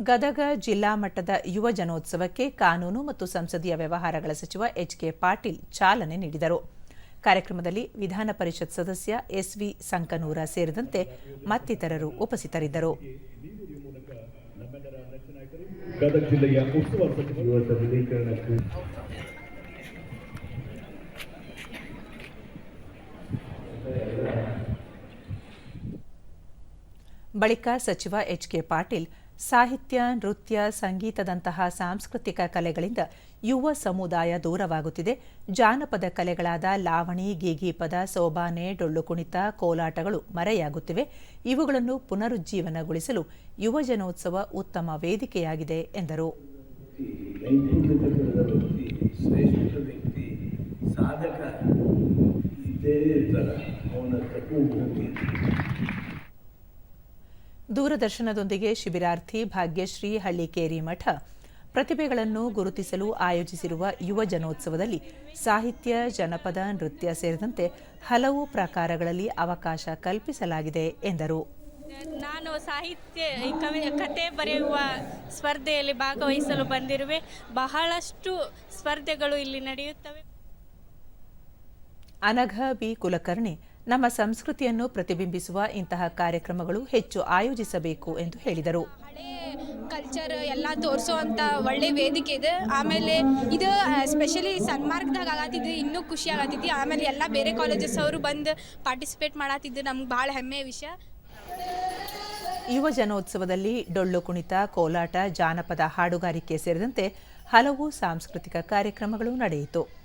ಗದಗ ಜಿಲ್ಲಾ ಮಟ್ಟದ ಯುವ ಜನೋತ್ಸವಕ್ಕೆ ಕಾನೂನು ಮತ್ತು ಸಂಸದೀಯ ವ್ಯವಹಾರಗಳ ಸಚಿವ ಎಚ್.ಕೆ. ಪಾಟೀಲ್ ಚಾಲನೆ ನೀಡಿದರು. ಕಾರ್ಯಕ್ರಮದಲ್ಲಿ ವಿಧಾನ ಪರಿಷತ್ ಸದಸ್ಯ ಎಸ್.ವಿ. ಸಂಕನೂರ ಸೇರಿದಂತೆ ಮತ್ತಿತರರು ಉಪಸ್ಥಿತರಿದ್ದರು. ಬಳಿಕ ಸಚಿವ ಎಚ್.ಕೆ. ಪಾಟೀಲ್ ಸಾಹಿತ್ಯ, ನೃತ್ಯ, ಸಂಗೀತದಂತಹ ಸಾಂಸ್ಕೃತಿಕ ಕಲೆಗಳಿಂದ ಯುವ ಸಮುದಾಯ ದೂರವಾಗುತ್ತಿದೆ. ಜಾನಪದ ಕಲೆಗಳಾದ ಲಾವಣಿ, ಗೀಗೀಪದ, ಸೋಬಾನೆ, ಡೊಳ್ಳು ಕುಣಿತ, ಕೋಲಾಟಗಳು ಮರೆಯಾಗುತ್ತಿವೆ. ಇವುಗಳನ್ನು ಪುನರುಜ್ಜೀವನಗೊಳಿಸಲು ಯುವ ಜನೋತ್ಸವ ಉತ್ತಮ ವೇದಿಕೆಯಾಗಿದೆ ಎಂದರು. ದೂರದರ್ಶನದೊಂದಿಗೆ ಶಿಬಿರಾರ್ಥಿ ಭಾಗ್ಯಶ್ರೀ ಹಳ್ಳಿಕೇರಿ ಮಠ ಪ್ರತಿಭೆಗಳನ್ನು ಗುರುತಿಸಲು ಆಯೋಜಿಸಿರುವ ಯುವ ಜನೋತ್ಸವದಲ್ಲಿ ಸಾಹಿತ್ಯ, ಜನಪದ, ನೃತ್ಯ ಸೇರಿದಂತೆ ಹಲವು ಪ್ರಕಾರಗಳಲ್ಲಿ ಅವಕಾಶ ಕಲ್ಪಿಸಲಾಗಿದೆ ಎಂದರು. ನಾನು ಸಾಹಿತ್ಯ ಕತೆ ಬರೆಯುವ ಸ್ಪರ್ಧೆಯಲ್ಲಿ ಭಾಗವಹಿಸಲು ಬಂದಿರುವೆ. ಬಹಳಷ್ಟು ಸ್ಪರ್ಧೆಗಳು ಇಲ್ಲಿ ನಡೆಯುತ್ತವೆ. ಅನಘ ಬಿ. ಕುಲಕರ್ಣಿ ನಮ್ಮ ಸಂಸ್ಕೃತಿಯನ್ನು ಪ್ರತಿಬಿಂಬಿಸುವ ಇಂತಹ ಕಾರ್ಯಕ್ರಮಗಳು ಹೆಚ್ಚು ಆಯೋಜಿಸಬೇಕು ಎಂದು ಹೇಳಿದರು. ಕಲ್ಚರ್ ಎಲ್ಲ ತೋರಿಸುವಂಥ ಒಳ್ಳೆ ವೇದಿಕೆ ಇದೆ. ಆಮೇಲೆ ಇದು ಸ್ಪೆಷಲಿ ಸನ್ಮಾರ್ಗದಾಗ ಆಗತ್ತಿದ್ದು ಇನ್ನೂ ಖುಷಿ ಆಗತ್ತಿದ್ದು. ಆಮೇಲೆ ಎಲ್ಲ ಬೇರೆ ಕಾಲೇಜಸ್ ಅವರು ಬಂದು ಪಾರ್ಟಿಸಿಪೇಟ್ ಮಾಡತ್ತಿದ್ದು ನಮ್ಗೆ ಭಾಳ ಹೆಮ್ಮೆಯ ವಿಷಯ. ಯುವ ಜನೋತ್ಸವದಲ್ಲಿ ಡೊಳ್ಳು ಕುಣಿತ, ಕೋಲಾಟ, ಜಾನಪದ ಹಾಡುಗಾರಿಕೆ ಸೇರಿದಂತೆ ಹಲವು ಸಾಂಸ್ಕೃತಿಕ ಕಾರ್ಯಕ್ರಮಗಳು ನಡೆಯಿತು.